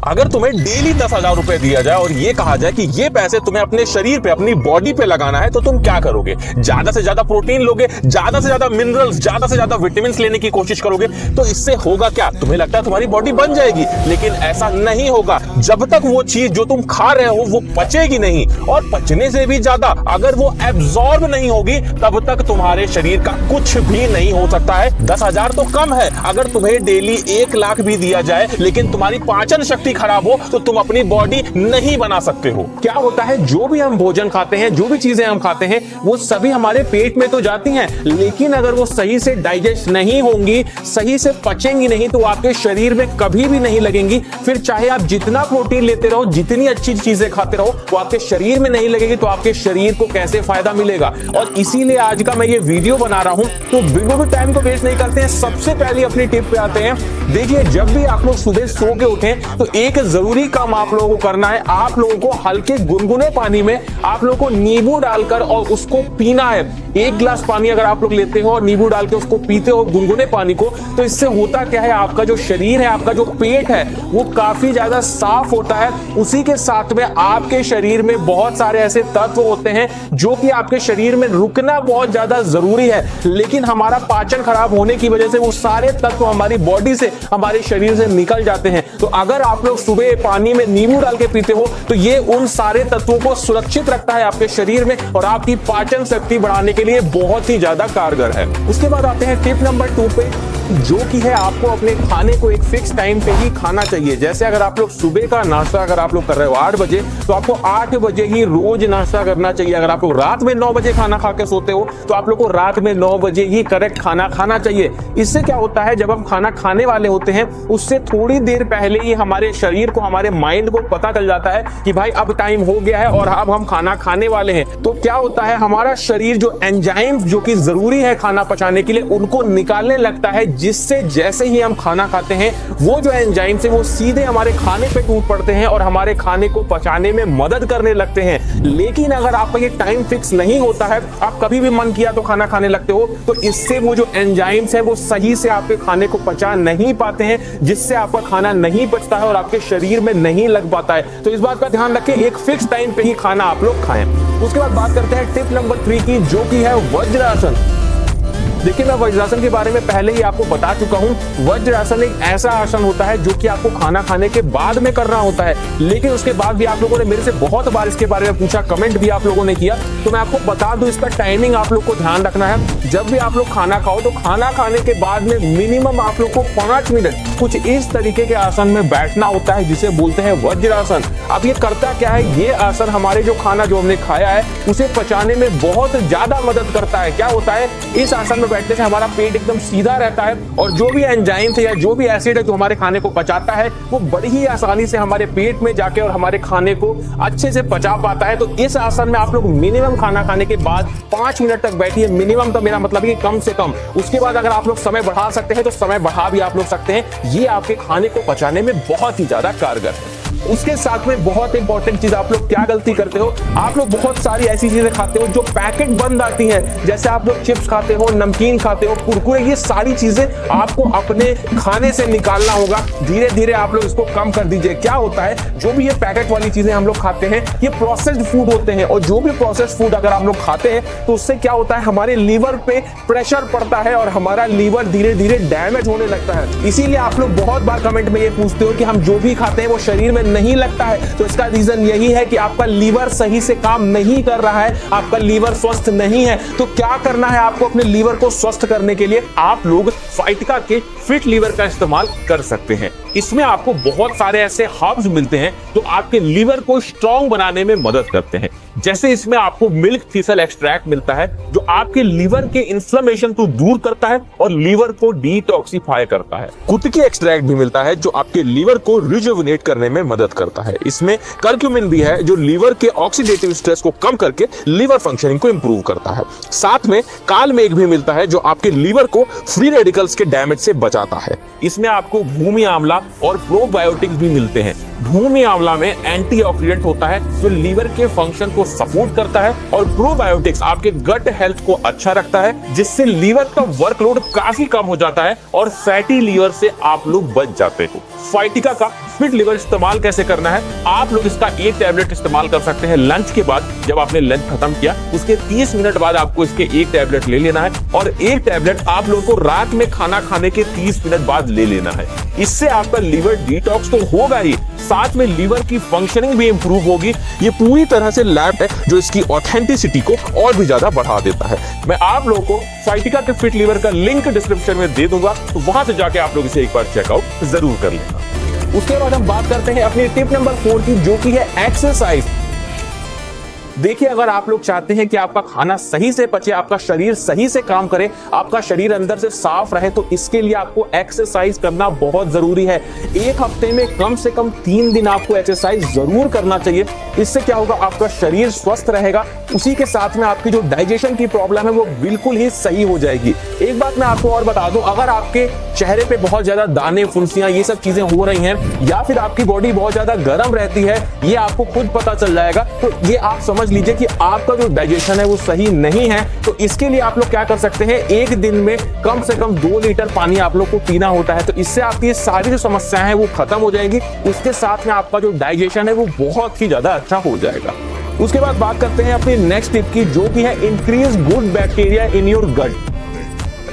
अगर तुम्हें डेली 10,000 रुपए दिया जाए और ये कहा जाए कि ये पैसे तुम्हें अपने शरीर पे, अपनी बॉडी पे लगाना है, तो तुम क्या करोगे? ज्यादा से ज्यादा प्रोटीन लोगे, ज्यादा से ज्यादा मिनरल्स, ज्यादा से ज्यादा विटामिन लेने की कोशिश करोगे। तो इससे होगा क्या? तुम्हें लगता है तुम्हारी बॉडी बन जाएगी, लेकिन ऐसा नहीं होगा। जब तक वो चीज जो तुम खा रहे हो वो पचेगी नहीं, और पचने से भी ज्यादा अगर वो एब्जॉर्ब नहीं होगी, तब तक तुम्हारे शरीर का कुछ भी नहीं हो सकता है। 10,000 तो कम है। अगर तुम्हें डेली 1 लाख भी दिया जाए, लेकिन तुम्हारी पाचन शक्ति खराब हो, तो तुम अपनी बॉडी नहीं बना सकते हो। क्या होता है, जो भी हम भोजन खाते हैं, जो भी चीजें हम खाते हैं, वो सभी हमारे पेट में तो जाती हैं, लेकिन अगर वो सही से डाइजेस्ट नहीं होंगी, सही से पचेंगी नहीं, तो आपके शरीर में कभी भी नहीं लगेंगी। फिर चाहे आप जितना प्रोटीन लेते रहो, जितनी अच्छी चीजें खाते रहो, वो आपके शरीर में नहीं लगेगी, तो आपके शरीर को कैसे फायदा मिलेगा? और इसीलिए आज का मैं ये वीडियो बना रहा हूं। तो बिल्कुल भी टाइम को वेस्ट नहीं करते हैं, सबसे पहले अपनी टिप पे आते हैं। देखिए, जब भी आप लोग सुबह सो के उठें, तो एक जरूरी काम आप लोगों को करना है। आप लोगों को हल्के गुनगुने पानी में आप लोगों को नींबू डालकर और उसको पीना है। 1 गिलास पानी अगर आप लोग लेते हो और नींबू डाल के उसको पीते हो, गुनगुने पानी को, तो इससे होता क्या है, आपका जो शरीर है, आपका जो पेट है, वो काफी ज्यादा साफ होता है। उसी के साथ में आपके शरीर में बहुत सारे ऐसे तत्व होते हैं जो कि आपके शरीर में रुकना बहुत ज्यादा जरूरी है, लेकिन हमारा पाचन खराब होने की वजह से वो सारे तत्व हमारी बॉडी से, हमारे शरीर से निकल जाते हैं। तो अगर आप लोग सुबह पानी में नींबू डाल के पीते हो, तो ये उन सारे तत्वों को सुरक्षित रखता है आपके शरीर में, और आपकी पाचन शक्ति बढ़ाने के लिए बहुत ही ज्यादा कारगर है। उसके बाद आते हैं टिप नंबर 2 पे, जो कि है आपको अपने खाने को एक फिक्स टाइम पे ही खाना चाहिए। जैसे अगर आप लोग सुबह का नाश्ता अगर आप लोग कर रहे हो 8 बजे, तो आपको 8 बजे ही रोज नाश्ता करना चाहिए। अगर आप लोग रात में 9 बजे खाना खा के सोते हो, तो आप लोग को रात में 9 बजे ही करेक्ट खाना खाना चाहिए। इससे क्या होता है, जब हम खाना खाने वाले होते हैं, उससे थोड़ी देर पहले ही हमारे शरीर को, हमारे माइंड को पता चल जाता है कि भाई अब टाइम हो गया है और अब हम खाना खाने वाले हैं। तो क्या होता है, हमारा शरीर जो एंजाइम जो कि जरूरी है खाना पचाने के लिए, उनको निकालने लगता है, जिससे जैसे ही हम खाना खाते हैं, वो जो एंजाइम से वो सीधे हमारे खाने पे टूट पड़ते हैं और हमारे खाने को पचाने में मदद करने लगते हैं। लेकिन अगर आपका ये टाइम फिक्स नहीं होता है, आप कभी भी मन किया तो खाना खाने लगते हो, तो इससे वो जो एंजाइम्स है वो सही से आपके खाने को पचा नहीं पाते हैं, जिससे आपका खाना नहीं पचता है और आपके शरीर में नहीं लग पाता है। तो इस बात का ध्यान रखें, एक फिक्स टाइम पे ही खाना आप लोग खाएं। उसके बाद बात करते हैं टिप नंबर 3 की, जो कि है वज्रासन। देखिए, मैं वज्रासन के बारे में पहले ही आपको बता चुका हूं। वज्रासन एक ऐसा आसन होता है जो कि आपको खाना खाने के बाद में करना होता है, लेकिन उसके बाद भी आप लोगों ने मेरे से बहुत बार इसके बारे में पूछा, कमेंट भी आप लोगों ने किया, तो मैं आपको बता दूं, इसका टाइमिंग आप लोग को ध्यान रखना है। जब भी आप लोग खाना खाओ, तो खाना खाने के बाद में मिनिमम आप लोग को 5 मिनट कुछ इस तरीके के आसन में बैठना होता है, जिसे बोलते हैं वज्रासन। अब ये करता क्या है, ये आसन हमारे जो खाना जो हमने खाया है उसे पचाने में बहुत ज्यादा मदद करता है। क्या होता है, इस आसन में बैठने से हमारा पेट एकदम सीधा रहता है, और जो भी एंजाइम है या जो भी एसिड है जो हमारे खाने को पचाता है, वो बड़ी ही आसानी से हमारे पेट में जाके और हमारे खाने को अच्छे से पचा पाता है। तो इस आसन में आप लोग मिनिमम खाना खाने के बाद 5 मिनट तक बैठिए। मिनिमम तो मेरा मतलब है कि कम से कम। उसके बाद अगर आप लोग समय बढ़ा सकते हैं तो समय बढ़ा भी आप लोग सकते हैं। ये आपके खाने को पचाने में बहुत ही ज्यादा कारगर है। उसके साथ में बहुत इंपॉर्टेंट चीज, आप लोग क्या गलती करते हो, आप लोग बहुत सारी ऐसी चीजें खाते हो जो पैकेट बंद आती हैं। जैसे आप लोग चिप्स खाते हो, नमकीन खाते हो, कुरकुरे, ये सारी चीजें आपको अपने खाने से निकालना होगा। धीरे धीरे आप लोग इसको कम कर दीजिए। क्या होता है, जो भी ये पैकेट वाली चीजें हम लोग खाते हैं, ये प्रोसेस्ड फूड होते हैं, और जो भी प्रोसेस्ड फूड अगर हम लोग खाते हैं, तो उससे क्या होता है, हमारे लीवर पे प्रेशर पड़ता है और हमारा लीवर धीरे धीरे डैमेज होने लगता है। इसीलिए आप लोग बहुत बार कमेंट में ये पूछते हो कि हम जो भी खाते हैं वो शरीर में नहीं लगता है। तो इसका रीजन यही है कि आपका लीवर सही से काम नहीं कर रहा है, आपका लीवर स्वस्थ नहीं है। तो क्या करना है आपको अपने लीवर को स्वस्थ करने के लिए, आप लोग फाइटका के फिट लीवर का इस्तेमाल कर सकते हैं। इसमें आपको बहुत सारे ऐसे हर्ब्स मिलते हैं जो आपके लीवर को स्ट्रांग बनाने में मदद करते हैं। जैसे इसमें आपको मिल्क थीसल एक्सट्रैक्ट मिलता है, जो आपके लीवर के इन्फ्लेमेशन को दूर करता है और लीवर को डिटॉक्सिफाई करता है। कुटकी एक्सट्रैक्ट भी मिलता है, जो आपके लीवर को रिजुविनेट करने में मदद करता है। इसमें कर्क्यूमिन भी है, जो लीवर के ऑक्सीडेटिव स्ट्रेस को कम करके लीवर फंक्शनिंग को इंप्रूव करता है। साथ में काल मेघ भी मिलता है, जो आपके लीवर को फ्री रेडिकल्स के डैमेज से बचाता है। इसमें आपको भूमि आंवला और प्रोबायोटिक्स भी मिलते हैं। भूमि आंवला में एंटीऑक्सीडेंट होता है, जो लीवर के फंक्शन को सपोर्ट करता है, और प्रोबायोटिक्स आपके गट हेल्थ को अच्छा रखता है, जिससे लीवर का वर्कलोड काफी कम हो जाता है और फैटी लीवर से आप लोग बच जाते हो। फाइटिका का फिट लिवर इस्तेमाल कैसे करना है, आप लोग इसका एक टैबलेट इस्तेमाल कर सकते हैं लंच के बाद। जब आपने लंच खत्म किया उसके 30 मिनट बाद आपको इसके एक टैबलेट ले लेना है, और एक टैबलेट आप लोगों को रात में खाना खाने के 30 मिनट बाद ले लेना है। इससे आपका लिवर डिटॉक्स तो होगा ही, साथ में लिवर की फंक्शनिंग भी इंप्रूव होगी। ये पूरी तरह से लैब है जो इसकी ऑथेंटिसिटी को और भी ज्यादा बढ़ा देता है। मैं आप लोगों को फाइटिका के फिट लिवर का लिंक डिस्क्रिप्शन में दे दूंगा, तो वहां से जाके आप लोग इसे एक बार चेकआउट जरूर कर लेना। उसके बाद हम बात करते हैं अपनी टिप नंबर 4 की, जो की है एक्सरसाइज। देखिए, अगर आप लोग चाहते हैं कि आपका खाना सही से पचे, आपका शरीर सही से काम करे, आपका शरीर अंदर से साफ रहे, तो इसके लिए आपको एक्सरसाइज करना बहुत जरूरी है। एक हफ्ते में कम से कम 3 दिन आपको एक्सरसाइज जरूर करना चाहिए। इससे क्या होगा, आपका शरीर स्वस्थ रहेगा, उसी के साथ में आपकी जो डाइजेशन की प्रॉब्लम है वो बिल्कुल ही सही हो जाएगी। एक बात मैं आपको और बता दूं, अगर आपके चेहरे पे बहुत ज्यादा दाने, फुंसियां, ये सब चीजें हो रही हैं, या फिर आपकी बॉडी बहुत ज्यादा गर्म रहती है, ये आपको खुद पता चल जाएगा, तो ये आप समझ लीजिए कि आपका जो डाइजेशन है वो सही नहीं है। तो इसके लिए आप लोग क्या कर सकते हैं, एक दिन में कम से कम 2 लीटर पानी आप लोग को पीना होता है। तो इससे आपकी सारी जो समस्याएं हैं वो खत्म हो जाएंगी, उसके साथ में आपका जो डाइजेशन है वो बहुत ही ज्यादा अच्छा हो जाएगा। उसके बाद बात करते हैं अपनी नेक्स्ट टिप की, जो की है increase good bacteria in your gut.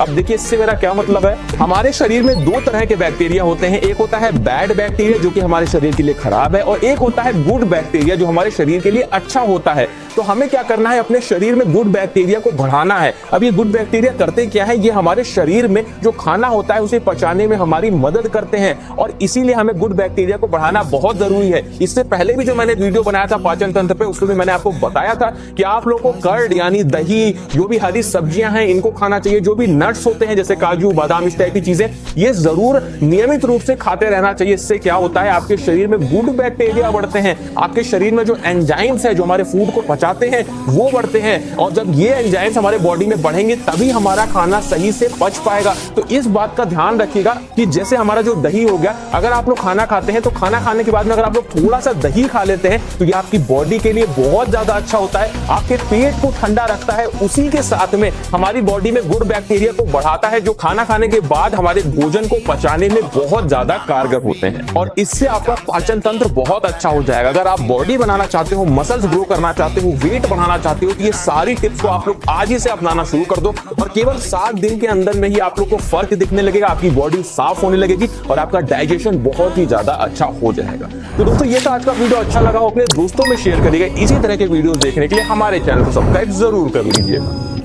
अब देखिए, इससे मेरा क्या मतलब है, हमारे शरीर में 2 तरह के बैक्टीरिया होते हैं। एक होता है बैड बैक्टीरिया जो कि हमारे शरीर के लिए खराब है, और एक होता है गुड बैक्टीरिया जो हमारे शरीर के लिए अच्छा होता है। तो हमें क्या करना है, अपने शरीर में गुड बैक्टीरिया को बढ़ाना है। अब ये गुड बैक्टीरिया करते क्या है, ये हमारे शरीर में जो खाना होता है उसे पचाने में हमारी मदद करते हैं, और इसीलिए हमें गुड बैक्टीरिया को बढ़ाना बहुत जरूरी है। इससे पहले भी जो मैंने वीडियो बनाया था पाचन तंत्र पे, उसमें मैंने आपको बताया था कि आप लोगों को कर्ड यानी दही, जो भी हरी सब्जियां हैं इनको खाना चाहिए, जो भी नट्स होते हैं जैसे काजू, बादाम, इस टाइप की चीजें, ये जरूर नियमित रूप से खाते रहना चाहिए। इससे क्या होता है, आपके शरीर में गुड बैक्टीरिया बढ़ते हैं, आपके शरीर में जो एंजाइम्स है जो हमारे फूड को पचाते हैं वो बढ़ते हैं, और जब ये एंजाइम्स हमारे बॉडी में बढ़ेंगे तभी हमारा खाना सही से पच पाएगा। तो इस बात का ध्यान रखिएगा कि जैसे हमारा जो दही हो गया, अगर आप लोग खाना खाते हैं तो खाना खाने के बाद में अगर आप लोग थोड़ा सा दही खा लेते हैं तो ये आपकी बॉडी के लिए बहुत ज्यादा अच्छा होता है, आपके पेट को ठंडा रखता है, उसी के साथ में हमारी बॉडी में गुड बैक्टीरिया को बढ़ाता है, जो खाना खाने के बाद हमारे भोजन को पचाने में बहुत ज्यादा कारगर होते हैं, और इससे आपका पाचन तंत्र बहुत अच्छा हो जाएगा। अगर आप बॉडी बनाना चाहते हो, मसल्स ग्रो करना चाहते हो, वेट बढ़ाना चाहते हो, तो ये सारी टिप्स को आप लोग आज ही से अपनाना शुरू कर दो, और केवल 7 दिन के अंदर में ही आप लोग को फर्क दिखने लगेगा, आपकी बॉडी साफ होने लगेगी और आपका डाइजेशन बहुत ही ज्यादा अच्छा हो जाएगा। तो दोस्तों, ये था आज का वीडियो। अच्छा लगा हो अपने दोस्तों में शेयर करिएगा। इसी तरह के वीडियो देखने के लिए हमारे चैनल को सब्सक्राइब जरूर कर लीजिएगा।